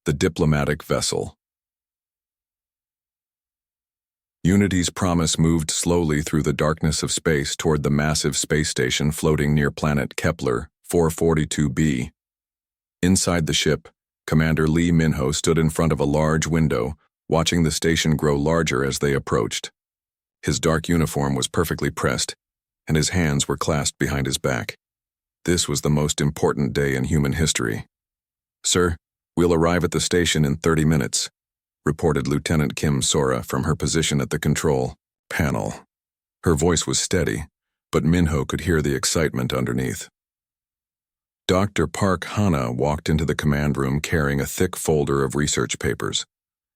The diplomatic vessel. Unity's Promise moved slowly through the darkness of space toward the massive space station floating near planet Kepler 442b. Inside the ship, Commander Lee Min-ho stood in front of a large window, watching the station grow larger as they approached. His dark uniform was perfectly pressed, and his hands were clasped behind his back. This was the most important day in human history. "Sir, we'll arrive at the station in 30 minutes, reported Lieutenant Kim Sora from her position at the control panel. Her voice was steady, but Min-ho could hear the excitement underneath. Dr. Park Hana walked into the command room carrying a thick folder of research papers.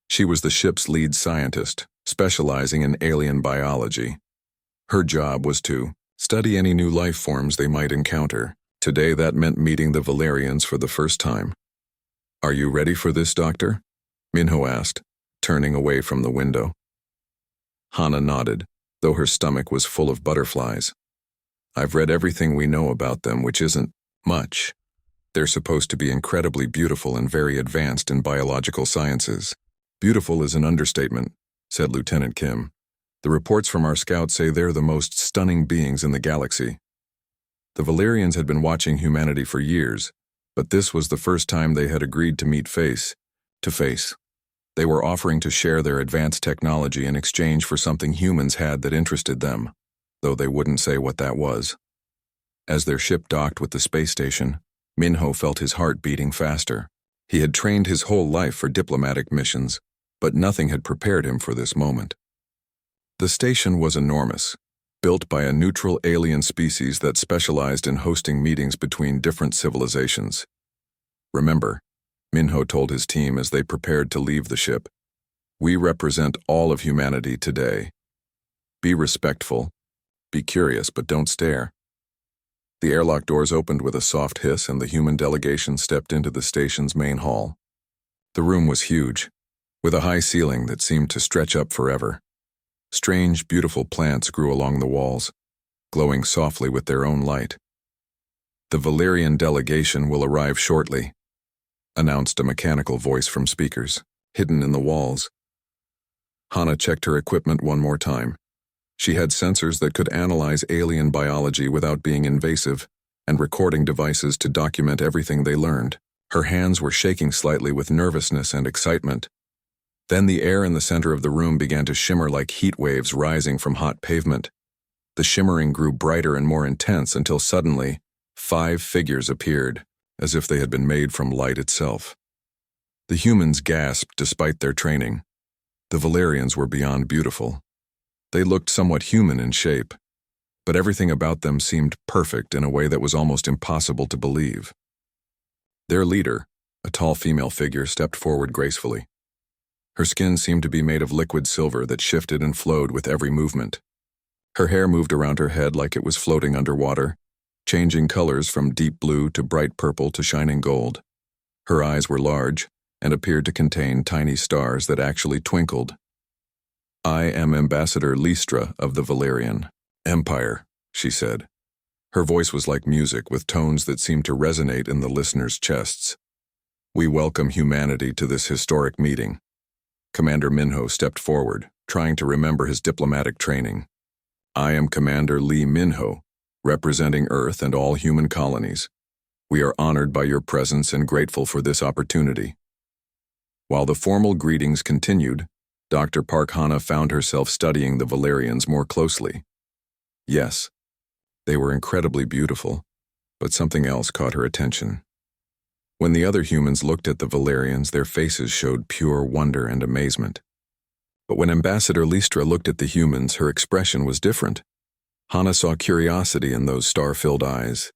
She was the ship's lead scientist, specializing in alien biology. Her job was to study any new life forms they might encounter. Today that meant meeting the Valerians for the first time. "Are you ready for this, Doctor?" Min-ho asked, turning away from the window. Hana nodded, though her stomach was full of butterflies. "I've read everything we know about them, which isn't much. They're supposed to be incredibly beautiful and very advanced in biological sciences." "Beautiful is an understatement," said Lieutenant Kim. "The reports from our scouts say they're the most stunning beings in the galaxy." The Valerians had been watching humanity for years, but this was the first time they had agreed to meet face to face. They were offering to share their advanced technology in exchange for something humans had that interested them, though they wouldn't say what that was. As their ship docked with the space station, Min-ho felt his heart beating faster. He had trained his whole life for diplomatic missions, but nothing had prepared him for this moment. The station was enormous, built by a neutral alien species that specialized in hosting meetings between different civilizations. "Remember," Min-ho told his team as they prepared to leave the ship, "we represent all of humanity today. Be respectful, be curious, but don't stare." The airlock doors opened with a soft hiss and the human delegation stepped into the station's main hall. The room was huge, with a high ceiling that seemed to stretch up forever. Strange, beautiful plants grew along the walls, glowing softly with their own light. "The Valerian delegation will arrive shortly," announced a mechanical voice from speakers, hidden in the walls. Hana checked her equipment one more time. She had sensors that could analyze alien biology without being invasive, and recording devices to document everything they learned. Her hands were shaking slightly with nervousness and excitement. Then the air in the center of the room began to shimmer like heat waves rising from hot pavement. The shimmering grew brighter and more intense until suddenly, 5 figures appeared, as if they had been made from light itself. The humans gasped despite their training. The Valerians were beyond beautiful. They looked somewhat human in shape, but everything about them seemed perfect in a way that was almost impossible to believe. Their leader, a tall female figure, stepped forward gracefully. Her skin seemed to be made of liquid silver that shifted and flowed with every movement. Her hair moved around her head like it was floating underwater, changing colors from deep blue to bright purple to shining gold. Her eyes were large and appeared to contain tiny stars that actually twinkled. "I am Ambassador Listra of the Valerian Empire," she said. Her voice was like music with tones that seemed to resonate in the listeners' chests. "We welcome humanity to this historic meeting." Commander Min-ho stepped forward, trying to remember his diplomatic training. "I am Commander Lee Min-ho, representing Earth and all human colonies. We are honored by your presence and grateful for this opportunity." While the formal greetings continued, Dr. Park Hana found herself studying the Valerians more closely. Yes, they were incredibly beautiful, but something else caught her attention. When the other humans looked at the Valerians, their faces showed pure wonder and amazement. But when Ambassador Listra looked at the humans, her expression was different. Hana saw curiosity in those star-filled eyes.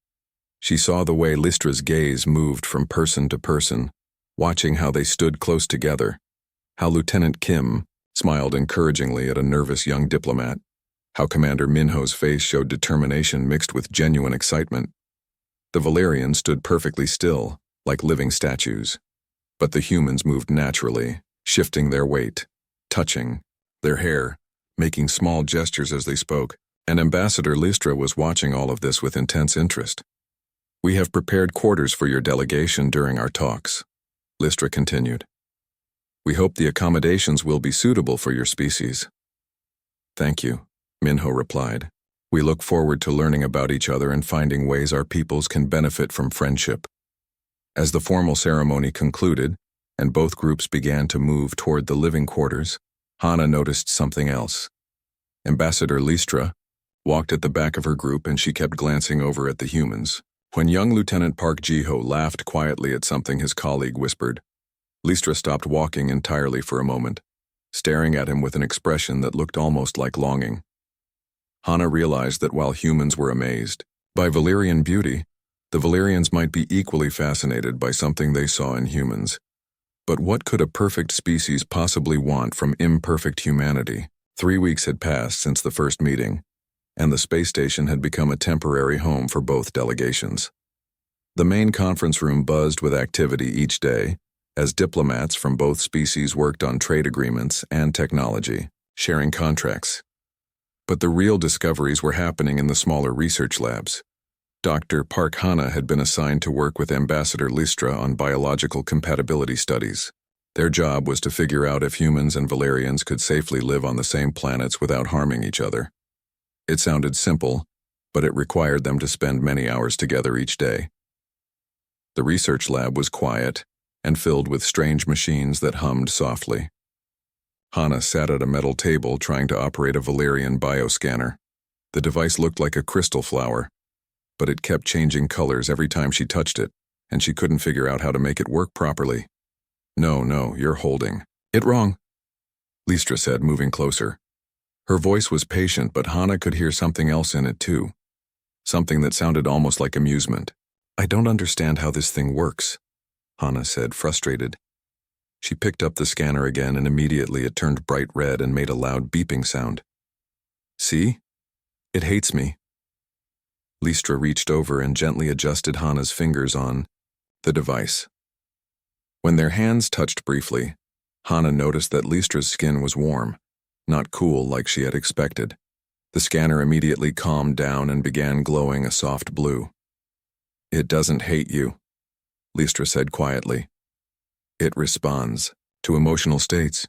She saw the way Listra's gaze moved from person to person, watching how they stood close together, how Lieutenant Kim smiled encouragingly at a nervous young diplomat, how Commander Min-ho's face showed determination mixed with genuine excitement. The Valerians stood perfectly still, like living statues, but the humans moved naturally, shifting their weight, touching their hair, making small gestures as they spoke, and Ambassador Listra was watching all of this with intense interest. "We have prepared quarters for your delegation during our talks," Lystra continued. We hope the accommodations will be suitable for your species. Thank you, Minho replied. We look forward to learning about each other and finding ways our peoples can benefit from friendship. As the formal ceremony concluded, and both groups began to move toward the living quarters, Hana noticed something else. Ambassador Lystra walked at the back of her group and she kept glancing over at the humans. When young Lieutenant Park Jiho laughed quietly at something his colleague whispered, Lystra stopped walking entirely for a moment, staring at him with an expression that looked almost like longing. Hana realized that while humans were amazed by Valyrian beauty, the Valyrians might be equally fascinated by something they saw in humans. But what could a perfect species possibly want from imperfect humanity? 3 weeks had passed since the first meeting, and the space station had become a temporary home for both delegations. The main conference room buzzed with activity each day, as diplomats from both species worked on trade agreements and technology, sharing contracts. But the real discoveries were happening in the smaller research labs. Dr. Park Hana had been assigned to work with Ambassador Lystra on biological compatibility studies. Their job was to figure out if humans and Valyrians could safely live on the same planets without harming each other. It sounded simple, but it required them to spend many hours together each day. The research lab was quiet and filled with strange machines that hummed softly. Hana sat at a metal table trying to operate a Valyrian bioscanner. The device looked like a crystal flower, but it kept changing colors every time she touched it, and she couldn't figure out how to make it work properly. No, you're holding it wrong, Lystra said, moving closer. Her voice was patient, but Hana could hear something else in it too. Something that sounded almost like amusement. I don't understand how this thing works, Hana said, frustrated. She picked up the scanner again and immediately it turned bright red and made a loud beeping sound. See? It hates me. Lystra reached over and gently adjusted Hana's fingers on the device. When their hands touched briefly, Hana noticed that Lystra's skin was warm, not cool like she had expected. The scanner immediately calmed down and began glowing a soft blue. It doesn't hate you, Lystra said quietly. It responds to emotional states.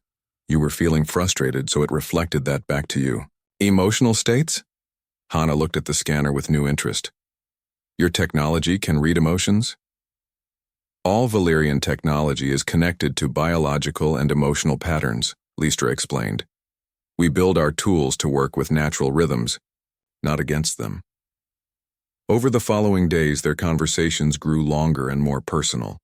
You were feeling frustrated, so it reflected that back to you. Emotional states? Hana looked at the scanner with new interest. Your technology can read emotions? All Valyrian technology is connected to biological and emotional patterns, Lystra explained. We build our tools to work with natural rhythms, not against them. Over the following days, their conversations grew longer and more personal.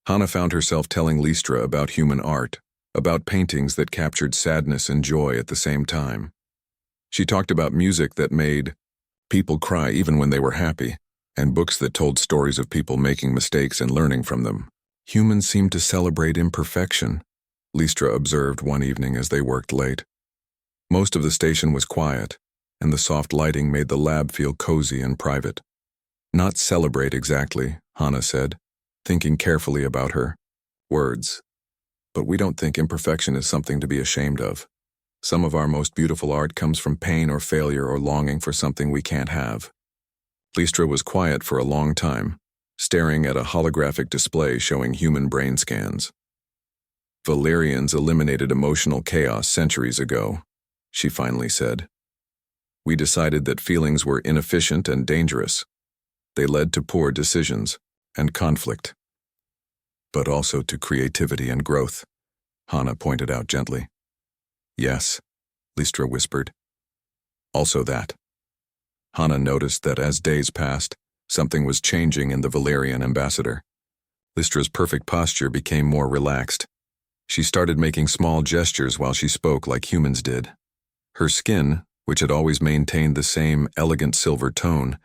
Hana found herself telling Lystra about human art, about paintings that captured sadness and joy at the same time. She talked about music that made people cry even when they were happy, and books that told stories of people making mistakes and learning from them. Humans seem to celebrate imperfection, Lystra observed one evening as they worked late. Most of the station was quiet, and the soft lighting made the lab feel cozy and private. Not celebrate exactly, Hana said, thinking carefully about her words. But we don't think imperfection is something to be ashamed of. Some of our most beautiful art comes from pain or failure or longing for something we can't have. Lystra was quiet for a long time, staring at a holographic display showing human brain scans. Valyrians eliminated emotional chaos centuries ago, she finally said. We decided that feelings were inefficient and dangerous. They led to poor decisions and conflict. But also to creativity and growth, Hana pointed out gently. Yes, Lystra whispered. Also that. Hana noticed that as days passed, something was changing in the Valyrian ambassador. Lystra's perfect posture became more relaxed. She started making small gestures while she spoke like humans did. Her skin, which had always maintained the same elegant silver tone,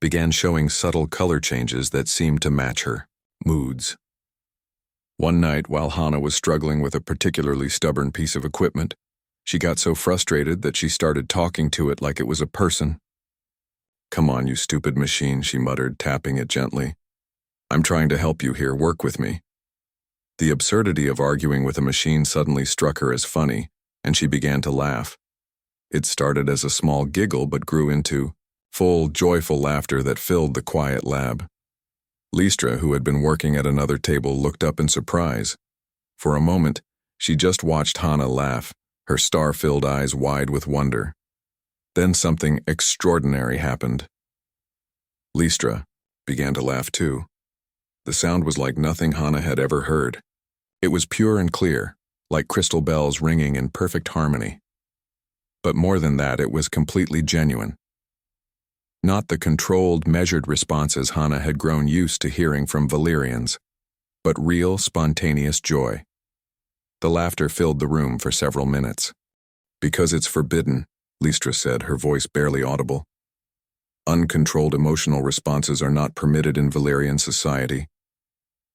began showing subtle color changes that seemed to match her moods. One night, while Hana was struggling with a particularly stubborn piece of equipment, she got so frustrated that she started talking to it like it was a person. Come on, you stupid machine, she muttered, tapping it gently. I'm trying to help you here, work with me. The absurdity of arguing with a machine suddenly struck her as funny, and she began to laugh. It started as a small giggle but grew into full, joyful laughter that filled the quiet lab. Listra, who had been working at another table, looked up in surprise. For a moment, she just watched Hana laugh, her star-filled eyes wide with wonder. Then something extraordinary happened. Listra began to laugh too. The sound was like nothing Hana had ever heard. It was pure and clear, like crystal bells ringing in perfect harmony. But more than that, it was completely genuine. Not the controlled, measured responses Hana had grown used to hearing from Valyrians, but real, spontaneous joy. The laughter filled the room for several minutes. "Because it's forbidden," Listra said, her voice barely audible. "Uncontrolled emotional responses are not permitted in Valyrian society.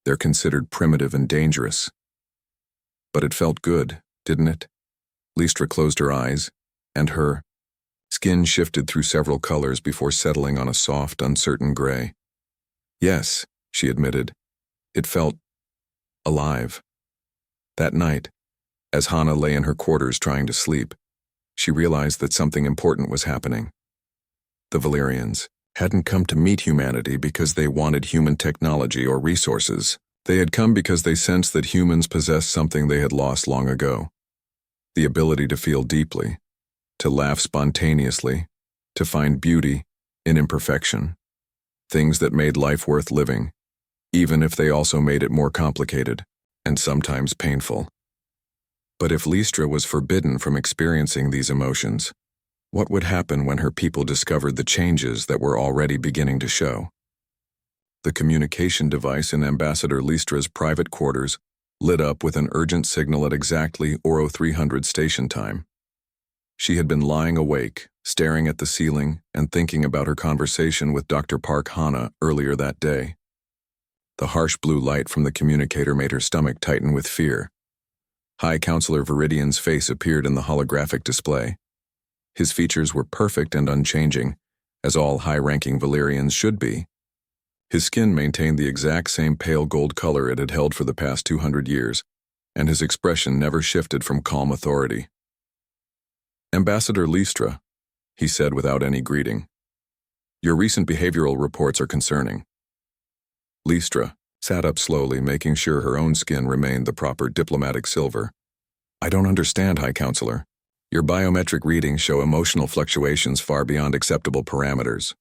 They're considered primitive and dangerous." But it felt good, didn't it? Listra closed her eyes, and her skin shifted through several colors before settling on a soft, uncertain gray. "Yes," she admitted. It felt alive. That night, as Hana lay in her quarters trying to sleep, she realized that something important was happening. The Valyrians hadn't come to meet humanity because they wanted human technology or resources. They had come because they sensed that humans possessed something they had lost long ago: the ability to feel deeply, to laugh spontaneously, to find beauty in imperfection, things that made life worth living, even if they also made it more complicated and sometimes painful. But if Listra was forbidden from experiencing these emotions, what would happen when her people discovered the changes that were already beginning to show? The communication device in Ambassador Listra's private quarters lit up with an urgent signal at exactly Oro 300 station time. She had been lying awake, staring at the ceiling and thinking about her conversation with Dr. Park Hana earlier that day. The harsh blue light from the communicator made her stomach tighten with fear. High Counselor Viridian's face appeared in the holographic display. His features were perfect and unchanging, as all high-ranking Valyrians should be. His skin maintained the exact same pale gold color it had held for the past 200 years, and his expression never shifted from calm authority. "Ambassador Listra," he said without any greeting, "your recent behavioral reports are concerning." Listra sat up slowly, making sure her own skin remained the proper diplomatic silver. "I don't understand, High Counselor. Your biometric readings show emotional fluctuations far beyond acceptable parameters,"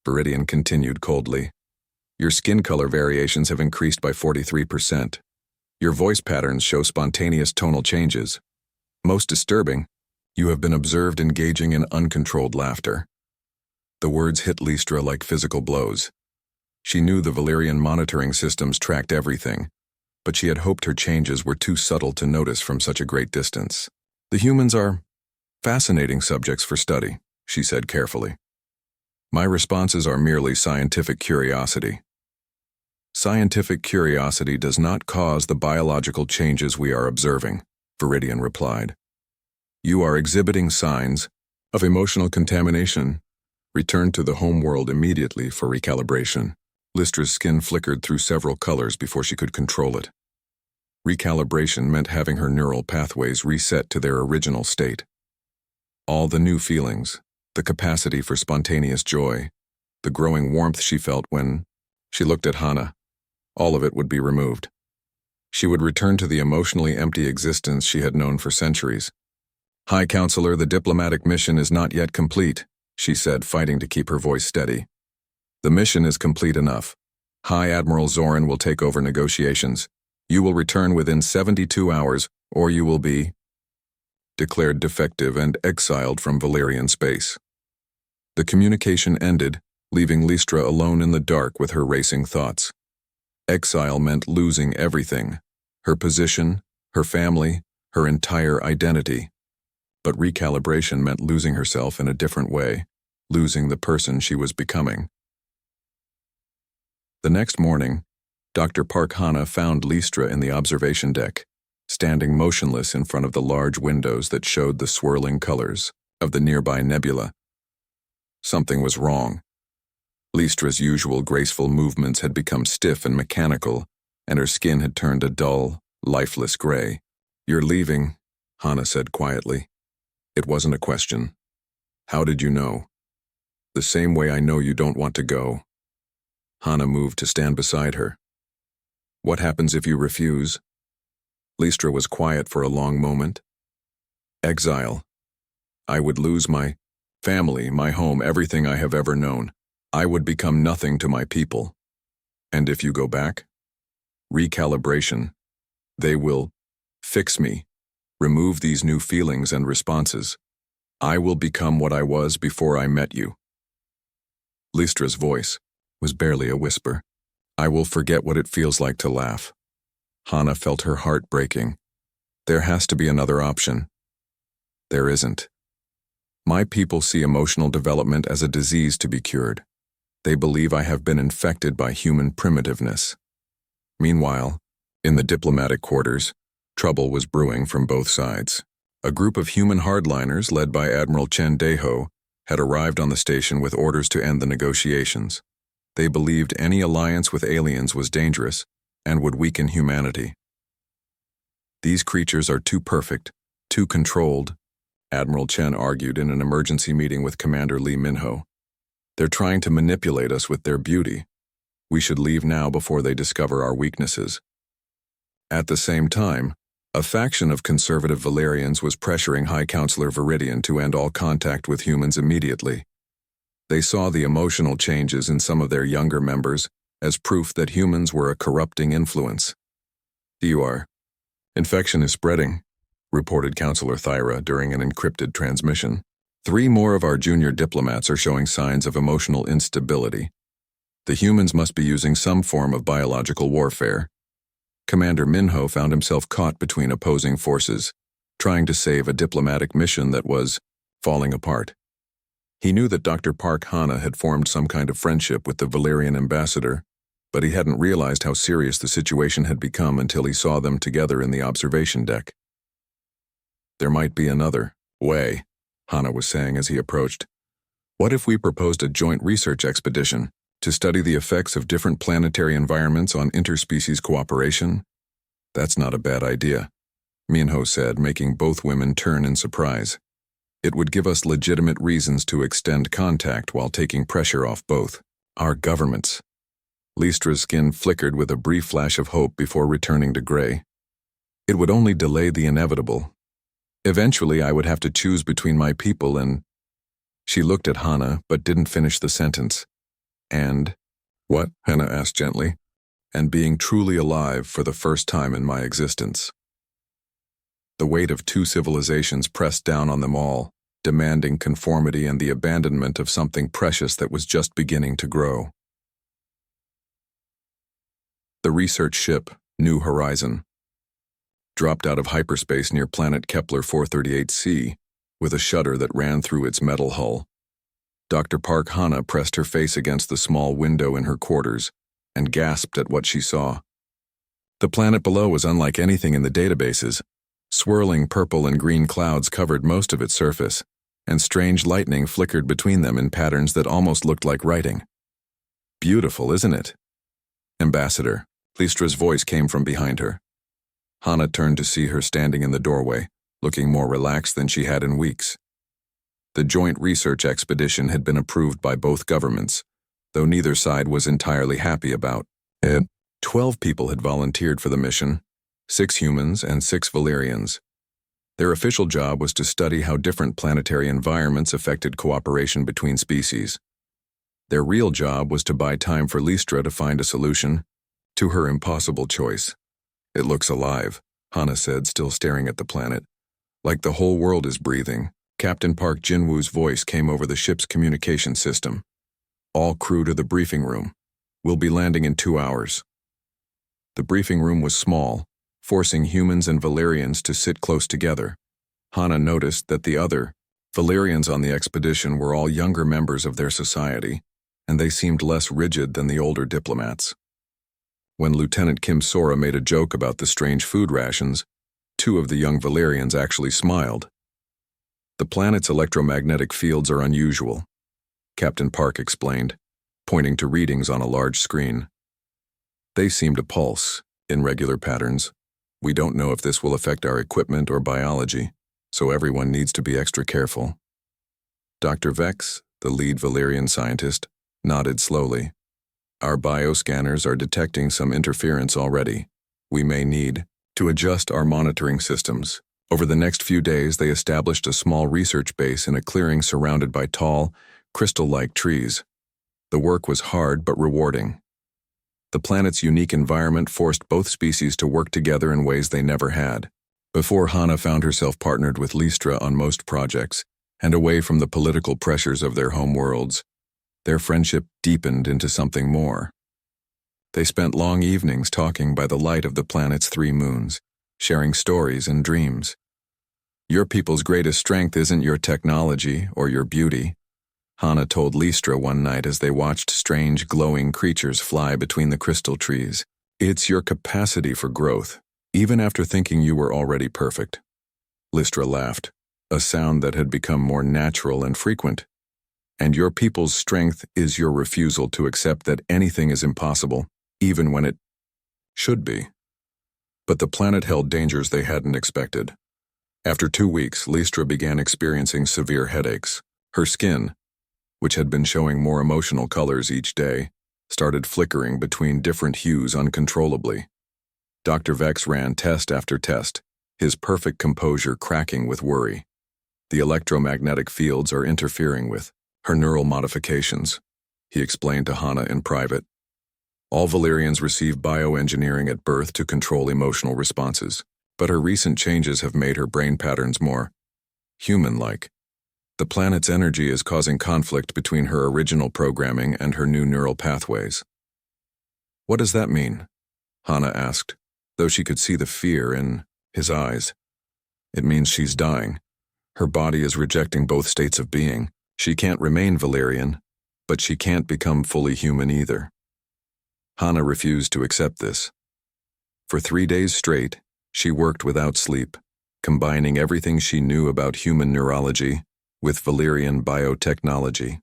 Viridian continued coldly. "Your skin color variations have increased by 43%. Your voice patterns show spontaneous tonal changes. Most disturbing, you have been observed engaging in uncontrolled laughter." The words hit Listra like physical blows. She knew the Valyrian monitoring systems tracked everything, but she had hoped her changes were too subtle to notice from such a great distance. "The humans are fascinating subjects for study," she said carefully. "My responses are merely scientific curiosity." "Scientific curiosity does not cause the biological changes we are observing," Viridian replied. "You are exhibiting signs of emotional contamination. Return to the home world immediately for recalibration." Listra's skin flickered through several colors before she could control it. Recalibration meant having her neural pathways reset to their original state. All the new feelings, the capacity for spontaneous joy, the growing warmth she felt when she looked at Hana, all of it would be removed. She would return to the emotionally empty existence she had known for centuries. "High Counselor, the diplomatic mission is not yet complete," she said, fighting to keep her voice steady. "The mission is complete enough. High Admiral Zoran will take over negotiations. You will return within 72 hours, or you will be declared defective and exiled from Valyrian space." The communication ended, leaving Listra alone in the dark with her racing thoughts. Exile meant losing everything: her position, her family, her entire identity. But recalibration meant losing herself in a different way, losing the person she was becoming. The next morning, Dr. Park Hana found Listra in the observation deck, standing motionless in front of the large windows that showed the swirling colors of the nearby nebula. Something was wrong. Listra's usual graceful movements had become stiff and mechanical, and her skin had turned a dull, lifeless gray. "You're leaving," Hana said quietly. It wasn't a question. "How did you know?" "The same way I know you don't want to go." Hana moved to stand beside her. What happens if you refuse? Lystra was quiet for a long moment. Exile. I would lose my family, my home, everything I have ever known. I would become nothing to my people. And if you go back? Recalibration. They will fix me, remove these new feelings and responses. I will become what I was before I met you. Lystra's voice was barely a whisper. I will forget what it feels like to laugh. Hana felt her heart breaking. There has to be another option. There isn't. My people see emotional development as a disease to be cured. They believe I have been infected by human primitiveness. Meanwhile, in the diplomatic quarters, trouble was brewing from both sides. A group of human hardliners led by Admiral Chen Deho had arrived on the station with orders to end the negotiations. They believed any alliance with aliens was dangerous and would weaken humanity. These creatures are too perfect, too controlled, Admiral Chen argued in an emergency meeting with Commander Lee Minho. They're trying to manipulate us with their beauty. We should leave now before they discover our weaknesses. At the same time, a faction of conservative Valerians was pressuring High Counselor Viridian to end all contact with humans immediately. They saw the emotional changes in some of their younger members as proof that humans were a corrupting influence. Infection is spreading, reported Counselor Thyra during an encrypted transmission. 3 more of our junior diplomats are showing signs of emotional instability. The humans must be using some form of biological warfare. Commander Minho found himself caught between opposing forces, trying to save a diplomatic mission that was falling apart. He knew that Dr. Park Hana had formed some kind of friendship with the Valerian ambassador, but he hadn't realized how serious the situation had become until he saw them together in the observation deck. There might be another way, Hana was saying as he approached. What if we proposed a joint research expedition to study the effects of different planetary environments on interspecies cooperation? That's not a bad idea, Minho said, making both women turn in surprise. It would give us legitimate reasons to extend contact while taking pressure off both our governments. Lystra's skin flickered with a brief flash of hope before returning to gray. It would only delay the inevitable. Eventually, I would have to choose between my people and... She looked at Hana, but didn't finish the sentence. And... What? Hana asked gently. And being truly alive for the first time in my existence. The weight of 2 civilizations pressed down on them all, demanding conformity and the abandonment of something precious that was just beginning to grow. The research ship, New Horizon, dropped out of hyperspace near planet Kepler 438c, with a shudder that ran through its metal hull. Dr. Park Hana pressed her face against the small window in her quarters and gasped at what she saw. The planet below was unlike anything in the databases. Swirling purple and green clouds covered most of its surface, and strange lightning flickered between them in patterns that almost looked like writing. Beautiful, isn't it? Ambassador, Lystra's voice came from behind her. Hana turned to see her standing in the doorway, looking more relaxed than she had in weeks. The joint research expedition had been approved by both governments, though neither side was entirely happy about it. 12 people had volunteered for the mission, 6 humans and 6 Valerians. Their official job was to study how different planetary environments affected cooperation between species. Their real job was to buy time for Lystra to find a solution to her impossible choice. It looks alive, Hana said, still staring at the planet. Like the whole world is breathing. Captain Park Jinwoo's voice came over the ship's communication system. All crew to the briefing room. We'll be landing in 2 hours. The briefing room was small, forcing humans and Valerians to sit close together. Hana noticed that the other Valerians on the expedition were all younger members of their society, and they seemed less rigid than the older diplomats. When Lieutenant Kim Sora made a joke about the strange food rations, 2 of the young Valerians actually smiled. The planet's electromagnetic fields are unusual, Captain Park explained, pointing to readings on a large screen. They seem to pulse, in regular patterns. We don't know if this will affect our equipment or biology, so everyone needs to be extra careful. Dr. Vex, the lead Valerian scientist, nodded slowly. Our bioscanners are detecting some interference already. We may need to adjust our monitoring systems. Over the next few days, they established a small research base in a clearing surrounded by tall, crystal-like trees. The work was hard but rewarding. The planet's unique environment forced both species to work together in ways they never had. Before, Hana found herself partnered with Lystra on most projects, and away from the political pressures of their home worlds. Their friendship deepened into something more. They spent long evenings talking by the light of the planet's 3 moons, sharing stories and dreams. Your people's greatest strength isn't your technology or your beauty, Hana told Lystra one night as they watched strange glowing creatures fly between the crystal trees. It's your capacity for growth, even after thinking you were already perfect. Lystra laughed, a sound that had become more natural and frequent. And your people's strength is your refusal to accept that anything is impossible, even when it should be. But the planet held dangers they hadn't expected. After 2 weeks, Lystra began experiencing severe headaches. Her skin, which had been showing more emotional colors each day, started flickering between different hues uncontrollably. Dr. Vex ran test after test, his perfect composure cracking with worry. The electromagnetic fields are interfering with her neural modifications, he explained to Hana in private. All Valyrians receive bioengineering at birth to control emotional responses, but her recent changes have made her brain patterns more human-like. The planet's energy is causing conflict between her original programming and her new neural pathways. What does that mean? Hana asked, though she could see the fear in his eyes. It means she's dying. Her body is rejecting both states of being. She can't remain Valyrian, but she can't become fully human either. Hana refused to accept this. For 3 days straight, she worked without sleep, combining everything she knew about human neurology with Valyrian biotechnology.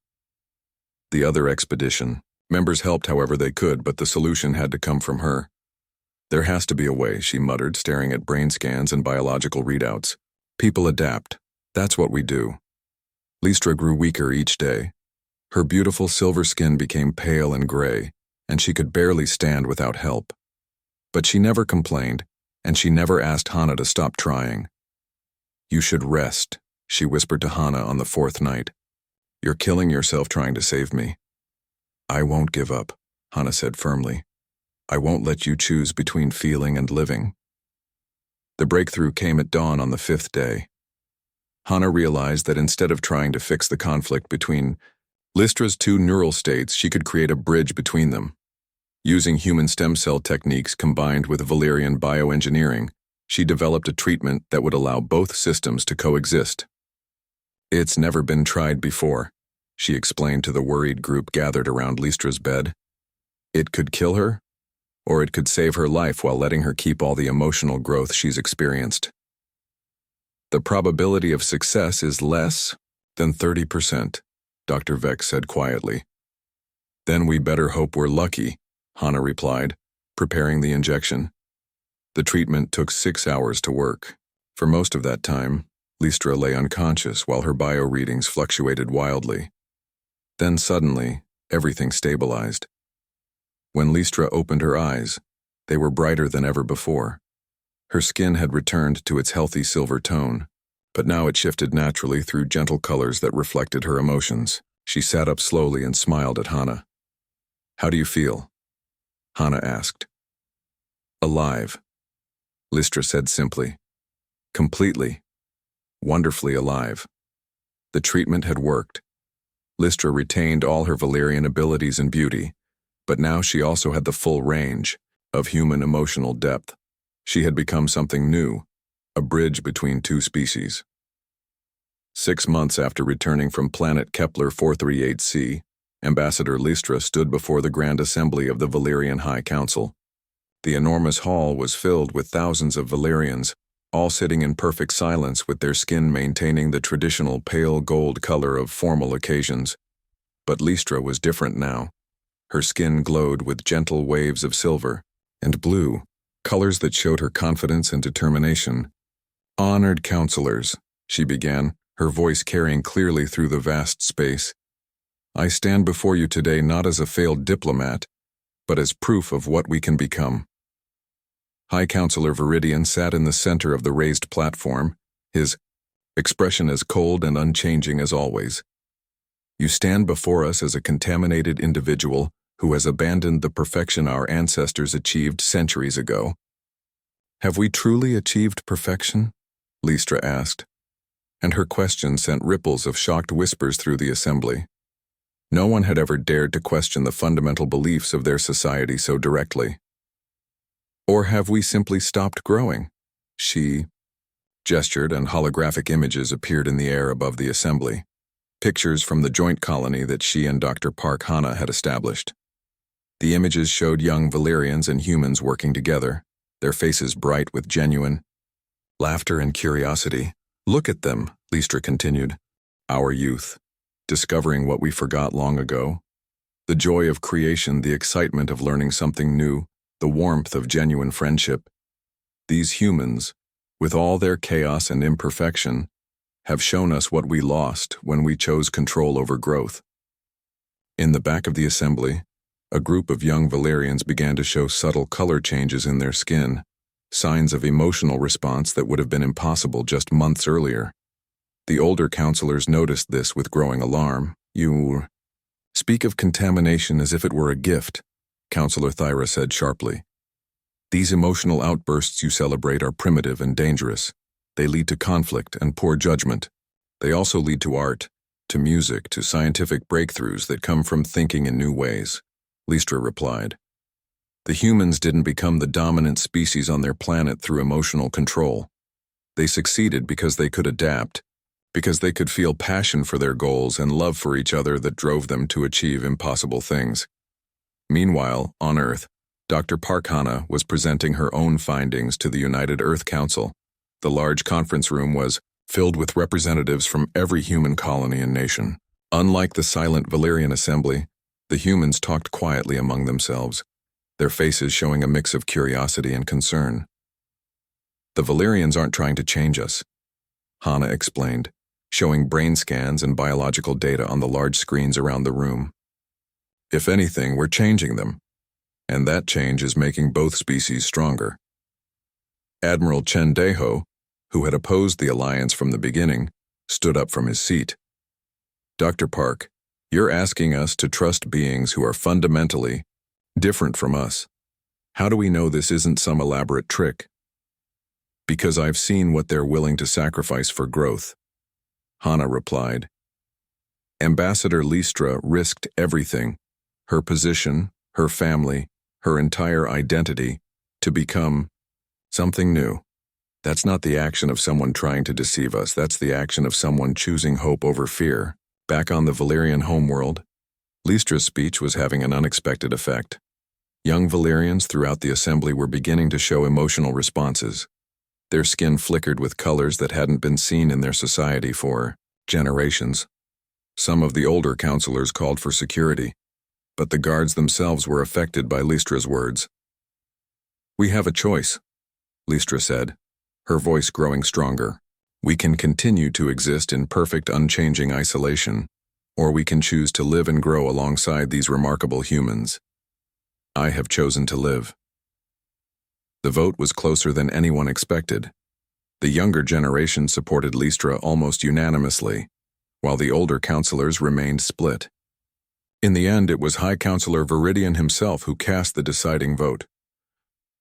The other expedition, members helped however they could, but the solution had to come from her. There has to be a way, she muttered, staring at brain scans and biological readouts. People adapt. That's what we do. Lystra grew weaker each day. Her beautiful silver skin became pale and gray, and she could barely stand without help. But she never complained, and she never asked Hana to stop trying. You should rest, she whispered to Hana on the 4th night. You're killing yourself trying to save me. I won't give up, Hana said firmly. I won't let you choose between feeling and living. The breakthrough came at dawn on the 5th day. Hana realized that instead of trying to fix the conflict between Lystra's 2 neural states, she could create a bridge between them. Using human stem cell techniques combined with Valyrian bioengineering, she developed a treatment that would allow both systems to coexist. It's never been tried before, she explained to the worried group gathered around Lystra's bed. It could kill her, or it could save her life while letting her keep all the emotional growth she's experienced. The probability of success is less than 30%, Dr. Vex said quietly. Then we better hope we're lucky, Hana replied, preparing the injection. The treatment took 6 hours to work. For most of that time, Lystra lay unconscious while her bio readings fluctuated wildly. Then suddenly, everything stabilized. When Lystra opened her eyes, they were brighter than ever before. Her skin had returned to its healthy silver tone, but now it shifted naturally through gentle colors that reflected her emotions. She sat up slowly and smiled at Hana. How do you feel? Hana asked. Alive, Lystra said simply. Completely, wonderfully alive. The treatment had worked. Lystra retained all her Valyrian abilities and beauty, but now she also had the full range of human emotional depth. She had become something new, a bridge between 2 species. 6 months after returning from planet Kepler 438c, Ambassador Lystra stood before the Grand Assembly of the Valyrian High Council. The enormous hall was filled with thousands of Valyrians, all sitting in perfect silence with their skin maintaining the traditional pale gold color of formal occasions. But Lystra was different now. Her skin glowed with gentle waves of silver and blue, colors that showed her confidence and determination. Honored counselors, she began, her voice carrying clearly through the vast space. I stand before you today not as a failed diplomat, but as proof of what we can become. High Counselor Viridian sat in the center of the raised platform, his expression as cold and unchanging as always. You stand before us as a contaminated individual who has abandoned the perfection our ancestors achieved centuries ago. Have we truly achieved perfection? Lystra asked, and her question sent ripples of shocked whispers through the assembly. No one had ever dared to question the fundamental beliefs of their society so directly. Or have we simply stopped growing? She gestured, and holographic images appeared in the air above the assembly, pictures from the joint colony that she and Dr. Park Hana had established. The images showed young Valerians and humans working together, their faces bright with genuine laughter and curiosity. Look at them, Lystra continued. Our youth, discovering what we forgot long ago. The joy of creation, the excitement of learning something new, the warmth of genuine friendship. These humans, with all their chaos and imperfection, have shown us what we lost when we chose control over growth. In the back of the assembly, a group of young Valerians began to show subtle color changes in their skin, signs of emotional response that would have been impossible just months earlier. The older counselors noticed this with growing alarm. You speak of contamination as if it were a gift, Counselor Thyra said sharply. These emotional outbursts you celebrate are primitive and dangerous. They lead to conflict and poor judgment. They also lead to art, to music, to scientific breakthroughs that come from thinking in new ways, Lystra replied. The humans didn't become the dominant species on their planet through emotional control. They succeeded because they could adapt, because they could feel passion for their goals and love for each other that drove them to achieve impossible things. Meanwhile, on Earth, Dr. Park Hana was presenting her own findings to the United Earth Council. The large conference room was filled with representatives from every human colony and nation. Unlike the silent Valerian assembly, the humans talked quietly among themselves, their faces showing a mix of curiosity and concern. The Valerians aren't trying to change us, Hana explained, showing brain scans and biological data on the large screens around the room. If anything, we're changing them, and that change is making both species stronger. Admiral Chen Deho, who had opposed the alliance from the beginning, stood up from his seat. Dr. Park, you're asking us to trust beings who are fundamentally different from us. How do we know this isn't some elaborate trick? Because I've seen what they're willing to sacrifice for growth, Hana replied. Ambassador Lystra risked everything, her position, her family, her entire identity, to become something new. That's not the action of someone trying to deceive us, that's the action of someone choosing hope over fear. Back on the Valerian homeworld, Lystra's speech was having an unexpected effect. Young Valerians throughout the assembly were beginning to show emotional responses. Their skin flickered with colors that hadn't been seen in their society for generations. Some of the older counselors called for security, but the guards themselves were affected by Lystra's words. We have a choice, Lystra said, her voice growing stronger. We can continue to exist in perfect, unchanging isolation, or we can choose to live and grow alongside these remarkable humans. I have chosen to live. The vote was closer than anyone expected. The younger generation supported Lystra almost unanimously, while the older counselors remained split. In the end, it was High Counselor Viridian himself who cast the deciding vote.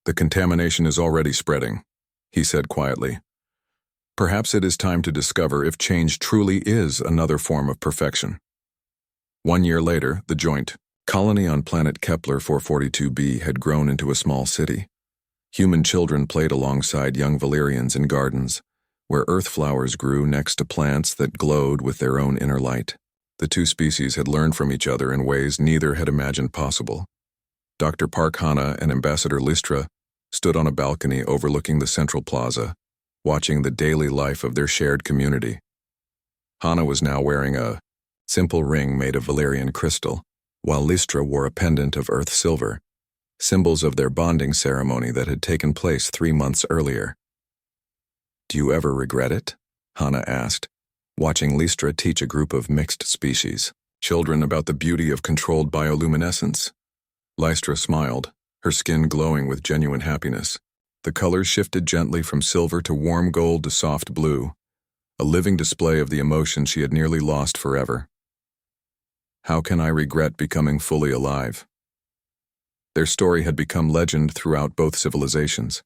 The contamination is already spreading, he said quietly. Perhaps it is time to discover if change truly is another form of perfection. 1 year later, the joint colony on planet Kepler 442b had grown into a small city. Human children played alongside young Valerians in gardens, where earth flowers grew next to plants that glowed with their own inner light. The two species had learned from each other in ways neither had imagined possible. Dr. Park Hana and Ambassador Lystra stood on a balcony overlooking the central plaza, watching the daily life of their shared community. Hana was now wearing a simple ring made of Valerian crystal, while Lystra wore a pendant of earth silver, symbols of their bonding ceremony that had taken place 3 months earlier. Do you ever regret it? Hana asked, watching Lystra teach a group of mixed species children about the beauty of controlled bioluminescence. Lystra smiled, her skin glowing with genuine happiness. The colors shifted gently from silver to warm gold to soft blue, a living display of the emotion she had nearly lost forever. How can I regret becoming fully alive? Their story had become legend throughout both civilizations.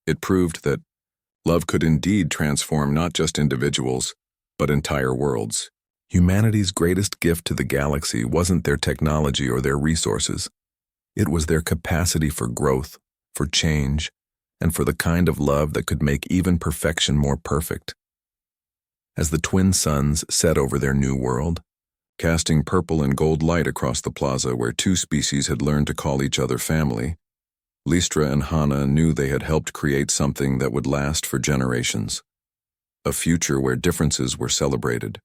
It proved that love could indeed transform not just individuals, but entire worlds. Humanity's greatest gift to the galaxy wasn't their technology or their resources. It was their capacity for growth, for change, and for the kind of love that could make even perfection more perfect. As the twin suns set over their new world, casting purple and gold light across the plaza where two species had learned to call each other family, Lystra and Hana knew they had helped create something that would last for generations. A future where differences were celebrated,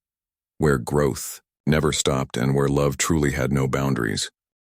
where growth never stopped, and where love truly had no boundaries.